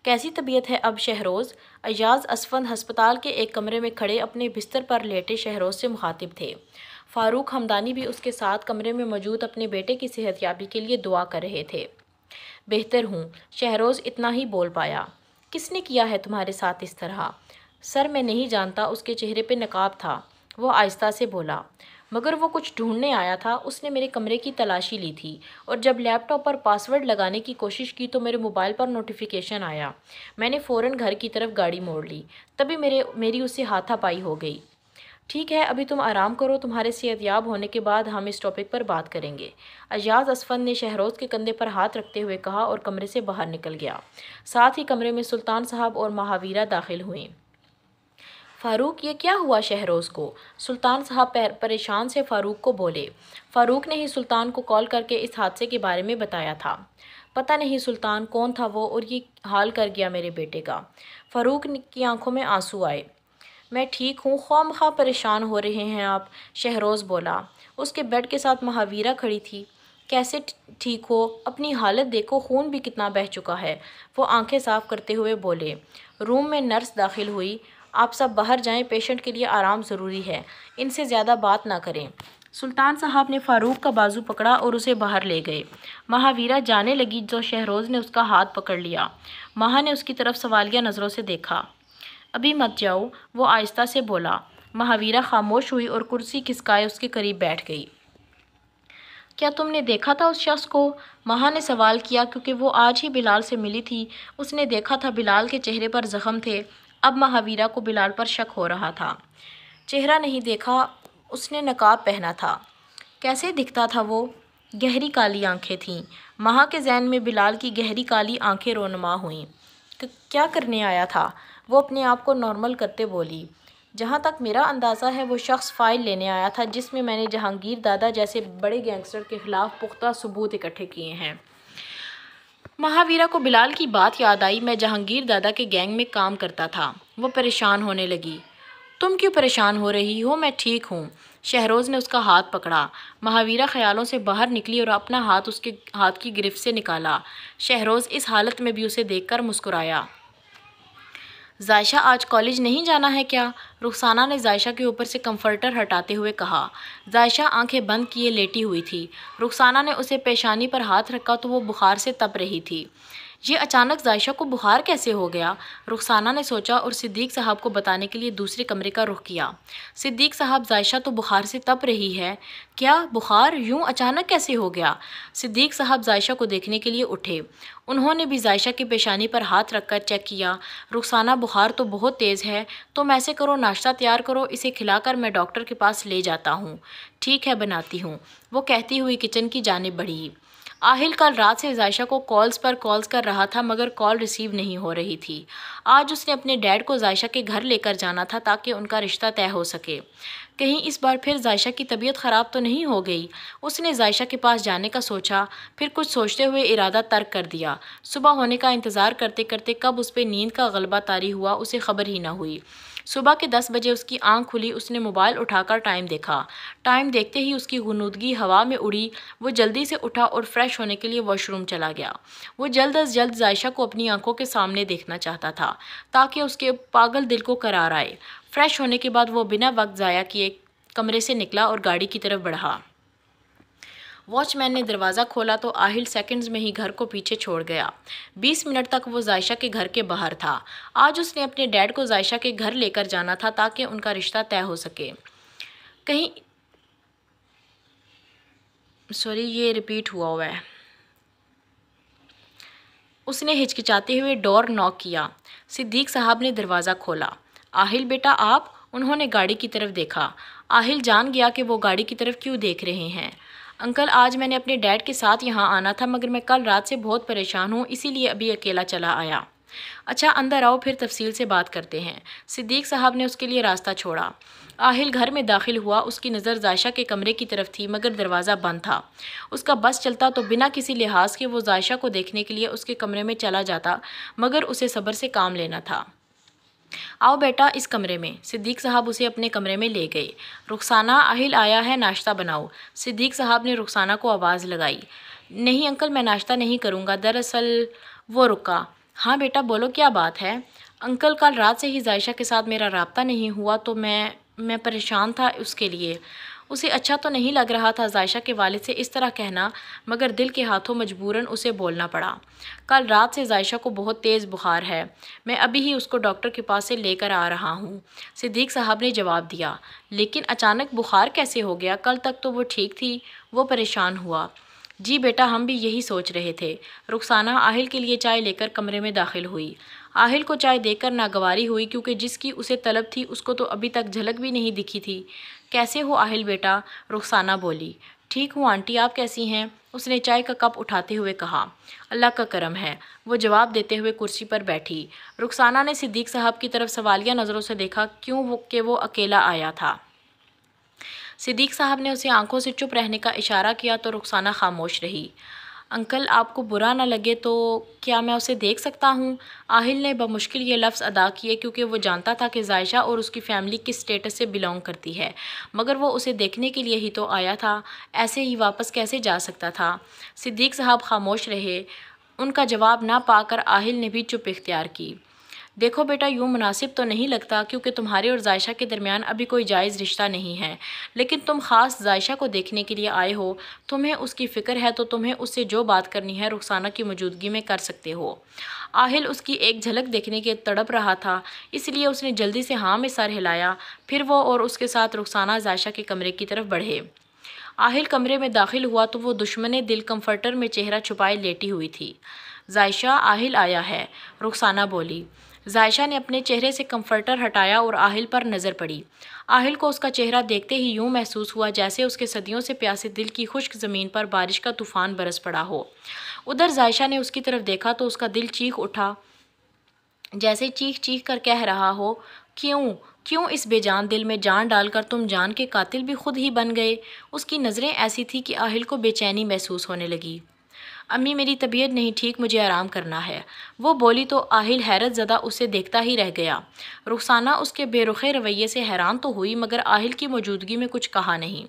کیسی طبیعت ہے اب شہروز؟ ایاز اسفند ہسپتال کے ایک کمرے میں کھڑے اپنے بستر پر لیٹے شہروز سے مخاطب تھے۔ فاروق ہمدانی بھی اس کے ساتھ کمرے میں موجود اپنے بیٹے کی صحت یابی کے لیے دعا کر رہے تھے۔ بہتر ہوں، شہروز اتنا ہی بول پایا۔ کس نے کیا ہے تمہارے ساتھ اس طرح؟ سر میں نہیں جانتا۔ اس کے چہرے پہ نقاب تھا۔ وہ آہستہ سے بولا، مگر وہ کچھ ڈھونڈنے آیا تھا۔ اس نے میرے کمرے کی تلاشی لی تھی اور جب لیپ ٹاپ پر پاس ورڈ لگانے کی کوشش کی تو میرے موبائل پر نوٹیفیکیشن آیا۔ میں نے فوراً گھر کی طرف گاڑی موڑ لی، تبھی میری اس سے ہاتھا پائی ہو گئی۔ ٹھیک ہے، ابھی تم آرام کرو، تمہارے صحت یاب ہونے کے بعد ہم اس ٹاپک پر بات کریں گے، ایاز اسفند نے شہروز کے کندھے پر ہاتھ رکھتے ہوئے کہا اور کمرے سے باہر نکل گیا۔ ساتھ ہی کمرے میں سلطان صاحب اور مہاویرہ داخل ہوئیں۔ فاروق، یہ کیا ہوا شہروز کو؟ سلطان صاحب پریشان سے فاروق کو بولے۔ فاروق نے ہی سلطان کو کال کر کے اس حادثے کے بارے میں بتایا تھا۔ پتہ نہیں سلطان، کون تھا وہ اور یہ حال کر گیا میرے بیٹے کا؟ فاروق کی آنکھوں میں آنسو آئے۔ میں ٹھیک ہوں، خواہ مخواہ پریشان ہو رہے ہیں آپ، شہروز بولا۔ اس کے بیڈ کے ساتھ مہاویرہ کھڑی تھی۔ کیسے ٹھیک ہو؟ اپنی حالت دیکھو، خون بھی کتنا بہہ چکا ہے۔ وہ آنکھیں صاف کرتے ہوئے بولے۔ روم میں نرس داخل ہوئی۔ آپ سب باہر جائیں، پیشنٹ کے لیے آرام ضروری ہے، ان سے زیادہ بات نہ کریں۔ سلطان صاحب نے فاروق کا بازو پکڑا اور اسے باہر لے گئے۔ مہاویرہ جانے لگی تو شہروز نے اس کا ہاتھ پکڑ لیا۔ مہا نے اس کی طرف سوالیہ نظروں سے دیکھا۔ ابھی مت جاؤ، وہ آہستہ سے بولا۔ مہاویرہ خاموش ہوئی اور کرسی کھسکائے اس کے قریب بیٹھ گئی۔ کیا تم نے دیکھا تھا اس شخص کو؟ مہا نے سوال کیا کیونکہ وہ آج ہی بلال سے ملی تھی۔ اس نے دیکھا تھا بلال کے چہرے پر زخم تھے۔ اب مہاویرہ کو بلال پر شک ہو رہا تھا۔ چہرہ نہیں دیکھا، اس نے نقاب پہنا تھا۔ کیسے دکھتا تھا وہ؟ گہری کالی آنکھیں تھیں۔ مہا کے ذہن میں بلال کی گہری کالی آنکھیں رونما ہوئیں۔ کیا کرنے آیا تھا؟ وہ اپنے آپ کو نارمل کرتے بولی۔ جہاں تک میرا اندازہ ہے وہ شخص فائل لینے آیا تھا جس میں نے جہانگیر دادا جیسے بڑے گینگسٹر کے خلاف پختہ ثبوت اکٹھے کیے ہیں۔ مہاویرہ کو بلال کی بات یاد آئی۔ میں جہانگیر دادا کے گینگ میں کام کرتا تھا۔ وہ پریشان ہونے لگی۔ تم کیوں پریشان ہو رہی ہو؟ میں ٹھیک ہوں۔ شہروز نے اس کا ہاتھ پکڑا۔ مہاویرہ خیالوں سے باہر نکلی اور اپنا ہاتھ اس کے ہاتھ کی گرفت سے نکالا۔ شہروز اس حالت میں بھی اسے دیکھ کر مسکرایا۔ ذائشہ آج کالج نہیں جانا ہے کیا؟ رخسانہ نے ذائشہ کے اوپر سے کمفرٹر ہٹاتے ہوئے کہا۔ ذائشہ آنکھیں بند کیے لیٹی ہوئی تھی۔ رخسانہ نے اسے پیشانی پر ہاتھ رکھا تو وہ بخار سے تپ رہی تھی۔ یہ اچانک ذائشہ کو بخار کیسے ہو گیا؟ رخسانہ نے سوچا اور صدیق صاحب کو بتانے کے لیے دوسرے کمرے کا رخ کیا۔ صدیق صاحب، ذائشہ تو بخار سے تپ رہی ہے۔ کیا بخار یوں اچانک کیسے ہو گیا؟ صدیق صاحب ذائشہ کو دیکھنے کے لیے اٹھے۔ انہوں نے بھی ذائشہ کی پیشانی پر ہاتھ رکھ کر چیک کیا۔ رخسانہ، بخار تو بہت تیز ہے، تم ایسے کرو، ناشتہ تیار کرو، اسے کھلا کر میں ڈاکٹر کے پاس لے جاتا ہوں۔ ٹھیک ہے، بناتی ہوں، وہ کہتی ہوئی کچن کی جانب بڑھی۔ آہل کل رات سے ذائشہ کو کالز پر کالز کر رہا تھا مگر کال ریسیو نہیں ہو رہی تھی۔ آج اس نے اپنے ڈیڈ کو ذائشہ کے گھر لے کر جانا تھا تاکہ ان کا رشتہ طے ہو سکے۔ کہیں اس بار پھر ذائشہ کی طبیعت خراب تو نہیں ہو گئی؟ اس نے ذائشہ کے پاس جانے کا سوچا، پھر کچھ سوچتے ہوئے ارادہ ترک کر دیا۔ صبح ہونے کا انتظار کرتے کرتے کب اس پہ نیند کا غلبہ طاری ہوا اسے خبر ہی نہ ہوئی۔ صبح کے 10 بجے اس کی آنکھ کھلی۔ اس نے موبائل اٹھا کر ٹائم دیکھا۔ ٹائم دیکھتے ہی اس کی غنودگی ہوا میں اڑی۔ وہ جلدی سے اٹھا اور فریش ہونے کے لیے واش روم چلا گیا۔ وہ جلد از جلد ذائشہ کو اپنی آنکھوں کے سامنے دیکھنا چاہتا تھا تاکہ اس کے پاگل دل کو قرار آئے۔ فریش ہونے کے بعد وہ بنا وقت ضائع کیے کمرے سے نکلا اور گاڑی کی طرف بڑھا۔ واچ مین نے دروازہ کھولا تو آہل سیکنڈز میں ہی گھر کو پیچھے چھوڑ گیا۔ 20 منٹ تک وہ ذائشہ کے گھر کے باہر تھا۔ آج اس نے اپنے ڈیڈ کو ذائشہ کے گھر لے کر جانا تھا تاکہ ان کا رشتہ طے ہو سکے۔ یہ ریپیٹ ہوا ہے۔ اس نے ہچکچاتے ہوئے ڈور ناک کیا۔ صدیق صاحب نے دروازہ کھولا۔ آہل بیٹا آپ؟ انہوں نے گاڑی کی طرف دیکھا۔ آہل جان گیا کہ وہ گاڑی کی طرف کیوں دیکھ رہے ہیں۔ انکل، آج میں نے اپنے ڈیڈ کے ساتھ یہاں آنا تھا مگر میں کل رات سے بہت پریشان ہوں، اسی لیے ابھی اکیلا چلا آیا۔ اچھا اندر آؤ، پھر تفصیل سے بات کرتے ہیں۔ صدیق صاحب نے اس کے لیے راستہ چھوڑا۔ آہل گھر میں داخل ہوا۔ اس کی نظر ذائشہ کے کمرے کی طرف تھی مگر دروازہ بند تھا۔ اس کا بس چلتا تو بنا کسی لحاظ کے وہ ذائشہ کو دیکھنے کے لیے اس کے کمرے میں چلا جاتا مگر اسے صبر سے کام لینا تھا۔ آؤ بیٹا اس کمرے میں۔ صدیق صاحب اسے اپنے کمرے میں لے گئے۔ رخسانہ، آہل آیا ہے، ناشتہ بناؤ۔ صدیق صاحب نے رخسانہ کو آواز لگائی۔ نہیں انکل، میں ناشتہ نہیں کروں گا، دراصل وہ رکا۔ ہاں بیٹا بولو کیا بات ہے؟ انکل کل رات سے ہی عائشہ کے ساتھ میرا رابطہ نہیں ہوا تو میں پریشان تھا اس کے لیے۔ اسے اچھا تو نہیں لگ رہا تھا عائشہ کے والد سے اس طرح کہنا، مگر دل کے ہاتھوں مجبوراً اسے بولنا پڑا۔ کل رات سے عائشہ کو بہت تیز بخار ہے، میں ابھی ہی اس کو ڈاکٹر کے پاس سے لے کر آ رہا ہوں، صدیق صاحب نے جواب دیا۔ لیکن اچانک بخار کیسے ہو گیا؟ کل تک تو وہ ٹھیک تھی، وہ پریشان ہوا۔ جی بیٹا ہم بھی یہی سوچ رہے تھے۔ رخسانہ آہل کے لیے چائے لے کر کمرے میں داخل ہوئی۔ آہل کو چائے دے کر ناگواری ہوئی کیونکہ جس کی اسے طلب تھی اس کو تو ابھی تک جھلک بھی نہیں دکھی تھی۔ کیسے ہو آہل بیٹا؟ رخسانہ بولی۔ ٹھیک ہوں آنٹی، آپ کیسی ہیں؟ اس نے چائے کا کپ اٹھاتے ہوئے کہا۔ اللہ کا کرم ہے، وہ جواب دیتے ہوئے کرسی پر بیٹھی۔ رخسانہ نے صدیق صاحب کی طرف سوالیہ نظروں سے دیکھا کہ وہ اکیلا آیا تھا۔ صدیق صاحب نے اسے آنکھوں سے چپ رہنے کا اشارہ کیا تو رخسانہ خاموش رہی۔ انکل آپ کو برا نہ لگے تو کیا میں اسے دیکھ سکتا ہوں؟ آہل نے بمشکل یہ لفظ ادا کیے کیونکہ وہ جانتا تھا کہ عائشہ اور اس کی فیملی کس سٹیٹس سے بلانگ کرتی ہے، مگر وہ اسے دیکھنے کے لیے ہی تو آیا تھا، ایسے ہی واپس کیسے جا سکتا تھا؟ صدیق صاحب خاموش رہے۔ ان کا جواب نہ پا کر آہل نے بھی چپ اختیار کی۔ دیکھو بیٹا یوں مناسب تو نہیں لگتا کیونکہ تمہارے اور عائشہ کے درمیان ابھی کوئی جائز رشتہ نہیں ہے، لیکن تم خاص عائشہ کو دیکھنے کے لیے آئے ہو، تمہیں اس کی فکر ہے تو تمہیں اس سے جو بات کرنی ہے رخسانہ کی موجودگی میں کر سکتے ہو۔ آہل اس کی ایک جھلک دیکھنے کے تڑپ رہا تھا، اس لیے اس نے جلدی سے ہاں میں سر ہلایا، پھر وہ اور اس کے ساتھ رخسانہ عائشہ کے کمرے کی طرف بڑھے۔ آہل کمرے میں داخل ہوا تو وہ دشمن دل کمفرٹر میں چہرہ چھپائے لیٹی ہوئی تھی۔ عائشہ آہل آیا ہے، رخسانہ بولی۔ عائشہ نے اپنے چہرے سے کمفرٹر ہٹایا اور آہل پر نظر پڑی۔ آہل کو اس کا چہرہ دیکھتے ہی یوں محسوس ہوا جیسے اس کے صدیوں سے پیاسے دل کی خشک زمین پر بارش کا طوفان برس پڑا ہو۔ ادھر عائشہ نے اس کی طرف دیکھا تو اس کا دل چیخ اٹھا، جیسے چیخ چیخ کر کہہ رہا ہو، کیوں اس بے جان دل میں جان ڈال کر تم جان کے قاتل بھی خود ہی بن گئے؟ اس کی نظریں ایسی تھی کہ آہل کو بے چینی محسوس ہونے لگی۔ امی میری طبیعت نہیں ٹھیک، مجھے آرام کرنا ہے، وہ بولی تو آہل حیرت زدہ اسے دیکھتا ہی رہ گیا۔ رخسانہ اس کے بے رخ رویے سے حیران تو ہوئی مگر آہل کی موجودگی میں کچھ کہا نہیں۔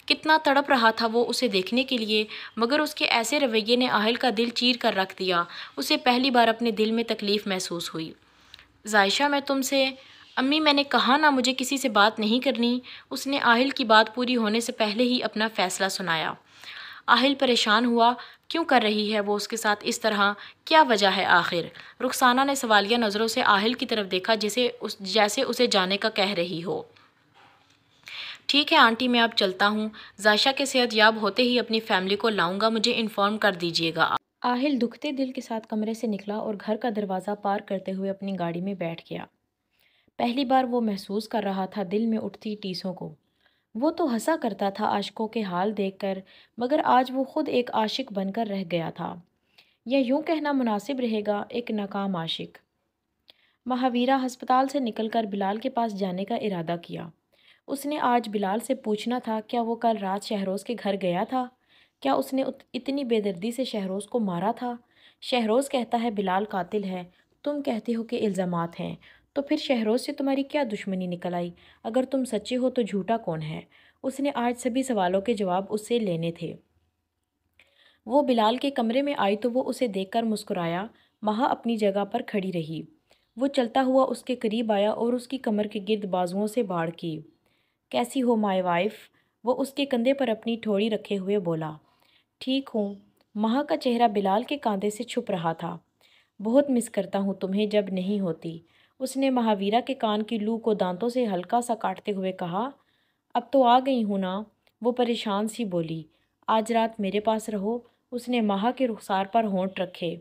کتنا تڑپ رہا تھا وہ اسے دیکھنے کے لیے، مگر اس کے ایسے رویے نے آہل کا دل چیر کر رکھ دیا۔ اسے پہلی بار اپنے دل میں تکلیف محسوس ہوئی۔ عائشہ میں تم سے… امی میں نے کہا نا مجھے کسی سے بات نہیں کرنی، اس نے آہل کی بات پوری ہونے سے پہلے ہی اپنا فیصلہ سنایا۔ آہل پریشان ہوا، کیوں کر رہی ہے وہ اس کے ساتھ اس طرح؟ کیا وجہ ہے آخر؟ رخسانہ نے سوالیہ نظروں سے آہل کی طرف دیکھا جیسے اسے جانے کا کہہ رہی ہو۔ ٹھیک ہے آنٹی میں اب چلتا ہوں، عائشہ کے صحت یاب ہوتے ہی اپنی فیملی کو لاؤں گا، مجھے انفارم کر دیجیے گا۔ آہل دکھتے دل کے ساتھ کمرے سے نکلا اور گھر کا دروازہ پار کرتے ہوئے اپنی گاڑی میں بیٹھ گیا۔ پہلی بار وہ محسوس کر رہا تھا دل میں اٹھتی ٹیسوں کو۔ وہ تو ہنسا کرتا تھا عاشقوں کے حال دیکھ کر، مگر آج وہ خود ایک عاشق بن کر رہ گیا تھا، یا یوں کہنا مناسب رہے گا ایک ناکام عاشق۔ مہاویرا ہسپتال سے نکل کر بلال کے پاس جانے کا ارادہ کیا۔ اس نے آج بلال سے پوچھنا تھا کیا وہ کل رات شہروز کے گھر گیا تھا؟ کیا اس نے اتنی بے دردی سے شہروز کو مارا تھا؟ شہروز کہتا ہے بلال قاتل ہے، تم کہتے ہو کہ الزامات ہیں، تو پھر شہروز سے تمہاری کیا دشمنی نکل آئی؟ اگر تم سچے ہو تو جھوٹا کون ہے؟ اس نے آج سبھی سوالوں کے جواب اس سے لینے تھے۔ وہ بلال کے کمرے میں آئی تو وہ اسے دیکھ کر مسکرایا۔ مہا اپنی جگہ پر کھڑی رہی۔ وہ چلتا ہوا اس کے قریب آیا اور اس کی کمر کے گرد بازوؤں سے باڑ کی۔ کیسی ہو مائی وائف؟ وہ اس کے کندھے پر اپنی ٹھوڑی رکھے ہوئے بولا۔ ٹھیک ہوں۔ مہا کا چہرہ بلال کے کاندھے سے چھپ رہا تھا۔ بہت مس کرتا ہوں تمہیں جب نہیں ہوتی، اس نے مہاویرا کے کان کی لو کو دانتوں سے ہلکا سا کاٹتے ہوئے کہا۔ اب تو آ گئی ہوں نا، وہ پریشان سی بولی۔ آج رات میرے پاس رہو، اس نے مہا کے رخسار پر ہونٹ رکھے۔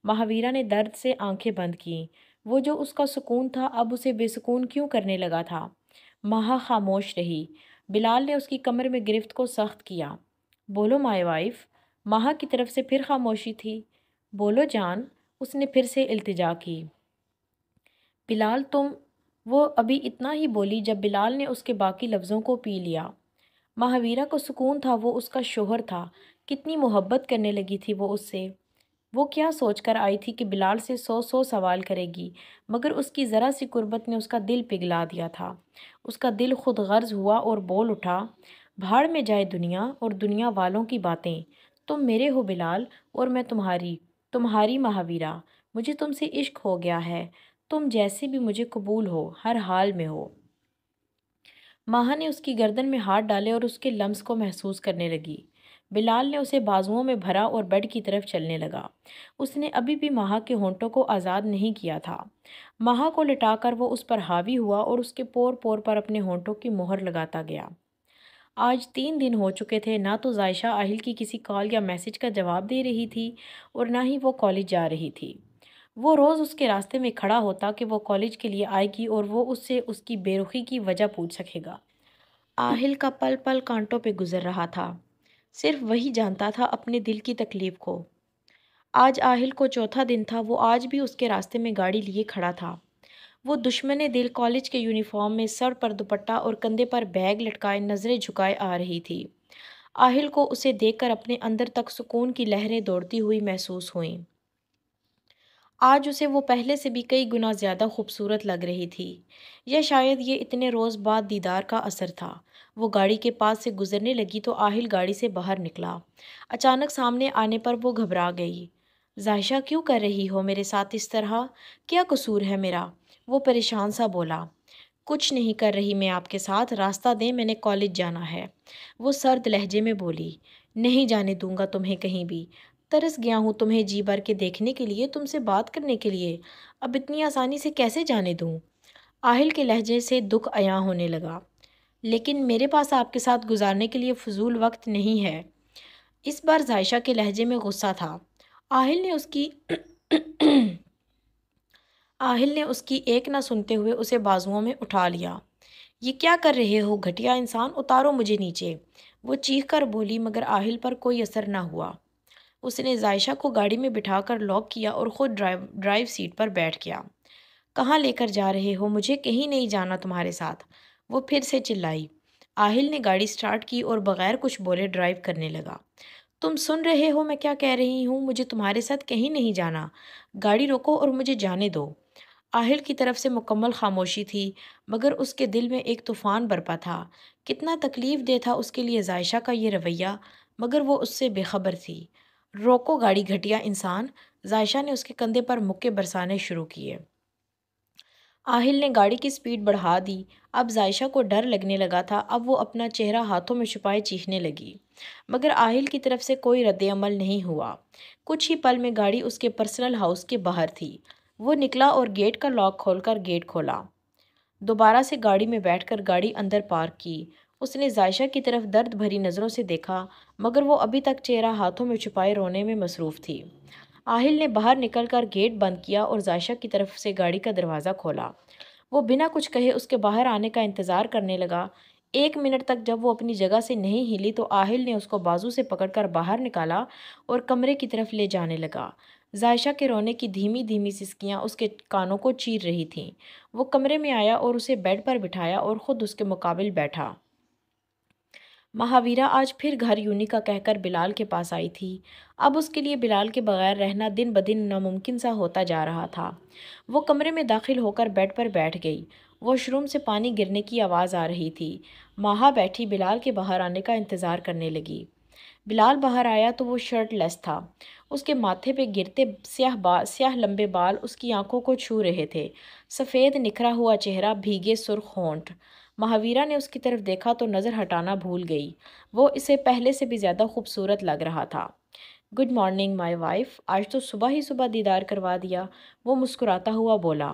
مہاویرا نے درد سے آنکھیں بند کیں۔ وہ جو اس کا سکون تھا اب اسے بے سکون کیوں کرنے لگا تھا؟ مہا خاموش رہی۔ بلال نے اس کی کمر میں گرفت کو سخت کیا۔ بولو مائی وائف۔ مہا کی طرف سے پھر خاموشی تھی۔ بولو جان، اس نے پھر سے التجا کی۔ بلال تم… وہ ابھی اتنا ہی بولی جب بلال نے اس کے باقی لفظوں کو پی لیا۔ مہاویرا کو سکون تھا، وہ اس کا شوہر تھا، کتنی محبت کرنے لگی تھی وہ اس سے۔ وہ کیا سوچ کر آئی تھی کہ بلال سے 100 سوال کرے گی، مگر اس کی ذرا سی قربت نے اس کا دل پگھلا دیا تھا۔ اس کا دل خود غرض ہوا اور بول اٹھا، بھاڑ میں جائے دنیا اور دنیا والوں کی باتیں، تم میرے ہو بلال اور میں تمہاری مہاویرا۔ مجھے تم سے عشق ہو گیا ہے، تم جیسے بھی مجھے قبول ہو، ہر حال میں ہو۔ ماہا نے اس کی گردن میں ہاتھ ڈالے اور اس کے لمس کو محسوس کرنے لگی۔ بلال نے اسے بازوؤں میں بھرا اور بیڈ کی طرف چلنے لگا۔ اس نے ابھی بھی ماہا کے ہونٹوں کو آزاد نہیں کیا تھا۔ ماہا کو لٹا کر وہ اس پر حاوی ہوا اور اس کے پور پور پر اپنے ہونٹوں کی مہر لگاتا گیا۔ آج 3 دن ہو چکے تھے، نہ تو ظائشہ آہل کی کسی کال یا میسج کا جواب دے رہی تھی اور نہ ہی وہ کالج جا رہی تھی۔ وہ روز اس کے راستے میں کھڑا ہوتا کہ وہ کالج کے لیے آئے گی اور وہ اس سے اس کی بے رخی کی وجہ پوچھ سکے گا۔ آہل کا پل پل کانٹوں پہ گزر رہا تھا، صرف وہی جانتا تھا اپنے دل کی تکلیف کو۔ آج آہل کو چوتھا دن تھا، وہ آج بھی اس کے راستے میں گاڑی لیے کھڑا تھا۔ وہ دشمن دل کالج کے یونیفارم میں سر پر دوپٹہ اور کندھے پر بیگ لٹکائے نظریں جھکائے آ رہی تھی۔ آہل کو اسے دیکھ کر اپنے اندر تک سکون کی لہریں دوڑتی ہوئی محسوس ہوئیں۔ آج اسے وہ پہلے سے بھی کئی گنا زیادہ خوبصورت لگ رہی تھی، یا شاید یہ اتنے روز بعد دیدار کا اثر تھا۔ وہ گاڑی کے پاس سے گزرنے لگی تو آہل گاڑی سے باہر نکلا۔ اچانک سامنے آنے پر وہ گھبرا گئی۔ ظائشہ، کیوں کر رہی ہو میرے ساتھ اس طرح؟ کیا قصور ہے میرا؟ وہ پریشان سا بولا۔ کچھ نہیں کر رہی میں آپ کے ساتھ، راستہ دیں، میں نے کالج جانا ہے، وہ سرد لہجے میں بولی۔ نہیں جانے دوں گا تمہیں کہیں بھی، ترس گیا ہوں تمہیں جی بھر کے دیکھنے کے لیے، تم سے بات کرنے کے لیے، اب اتنی آسانی سے کیسے جانے دوں؟ آہل کے لہجے سے دکھ عیاں ہونے لگا۔ لیکن میرے پاس آپ کے ساتھ گزارنے کے لیے فضول وقت نہیں ہے۔ اس بار ظائشہ کے لہجے میں غصہ تھا۔ آہل نے اس کی ایک نہ سنتے ہوئے اسے بازوؤں میں اٹھا لیا۔ یہ کیا کر رہے ہو گھٹیا انسان، اتارو مجھے نیچے، وہ چیخ کر بولی، مگر آہل پر کوئی اثر نہ ہوا۔ اس نے ظائشہ کو گاڑی میں بٹھا کر لاک کیا اور خود ڈرائیو سیٹ پر بیٹھ گیا۔ کہاں لے کر جا رہے ہو؟ مجھے کہیں نہیں جانا تمہارے ساتھ، وہ پھر سے چلائی۔ آہل نے گاڑی سٹارٹ کی اور بغیر کچھ بولے ڈرائیو کرنے لگا۔ تم سن رہے ہو میں کیا کہہ رہی ہوں؟ مجھے تمہارے ساتھ کہیں نہیں جانا، گاڑی روکو اور مجھے جانے دو۔ آہل کی طرف سے مکمل خاموشی تھی، مگر اس کے دل میں ایک طوفان برپا تھا۔ کتنا تکلیف دہ تھا اس کے لیے ظائشہ کا یہ رویہ، مگر وہ اس سے بے خبر تھی۔ روکو گاڑی گھٹیا انسان، ظائشہ نے اس کے کندھے پر مکے برسانے شروع کیے۔ آہل نے گاڑی کی سپیڈ بڑھا دی۔ اب ظائشہ کو ڈر لگنے لگا تھا، اب وہ اپنا چہرہ ہاتھوں میں چھپائے چیخنے لگی، مگر آہل کی طرف سے کوئی رد عمل نہیں ہوا۔ کچھ ہی پل میں گاڑی اس کے پرسنل ہاؤس کے باہر تھی۔ وہ نکلا اور گیٹ کا لاک کھول کر گیٹ کھولا۔ دوبارہ سے گاڑی میں بیٹھ کر گاڑی اندر پارک کی۔ اس نے ظائشہ کی طرف درد بھری نظروں سے دیکھا، مگر وہ ابھی تک چہرہ ہاتھوں میں چھپائے رونے میں مصروف تھی۔ آہل نے باہر نکل کر گیٹ بند کیا اور ظائشہ کی طرف سے گاڑی کا دروازہ کھولا۔ وہ بنا کچھ کہے اس کے باہر آنے کا انتظار کرنے لگا۔ 1 منٹ تک جب وہ اپنی جگہ سے نہیں ہلی تو آہل نے اس کو بازو سے پکڑ کر باہر نکالا اور کمرے کی طرف لے جانے لگا۔ ظائشہ کے رونے کی دھیمی دھیمی سسکیاں اس کے کانوں کو چیر رہی تھیں۔ وہ کمرے میں آیا اور اسے بیڈ پر بٹھایا اور خود اس کے مقابل بیٹھا۔ مہاویرا آج پھر گھر یونی کا کہہ کر بلال کے پاس آئی تھی۔ اب اس کے لیے بلال کے بغیر رہنا دن بدن ناممکن سا ہوتا جا رہا تھا۔ وہ کمرے میں داخل ہو کر بیڈ پر بیٹھ گئی۔ واش روم سے پانی گرنے کی آواز آ رہی تھی۔ ماہا بیٹھی بلال کے باہر آنے کا انتظار کرنے لگی۔ بلال باہر آیا تو وہ شرٹ لیس تھا۔ اس کے ماتھے پہ گرتے سیاہ لمبے بال اس کی آنکھوں کو چھو رہے تھے، سفید نکھرا ہوا چہرہ، بھیگے سرخ ہونٹ۔ مہاویرا نے اس کی طرف دیکھا تو نظر ہٹانا بھول گئی۔ وہ اسے پہلے سے بھی زیادہ خوبصورت لگ رہا تھا۔ گڈ مارننگ مائی وائف، آج تو صبح ہی صبح دیدار کروا دیا، وہ مسکراتا ہوا بولا۔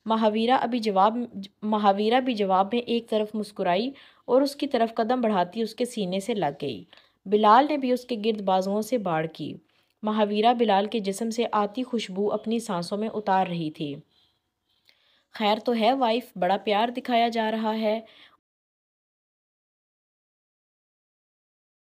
مہاویرا بھی جواب میں ایک طرف مسکرائی اور اس کی طرف قدم بڑھاتی اس کے سینے سے لگ گئی۔ بلال نے بھی اس کے گرد بازوؤں سے باڑ کی۔ مہاویرا بلال کے جسم سے آتی خوشبو اپنی سانسوں میں اتار رہی تھی۔ خیر تو ہے وائف، بڑا پیار دکھایا جا رہا ہے،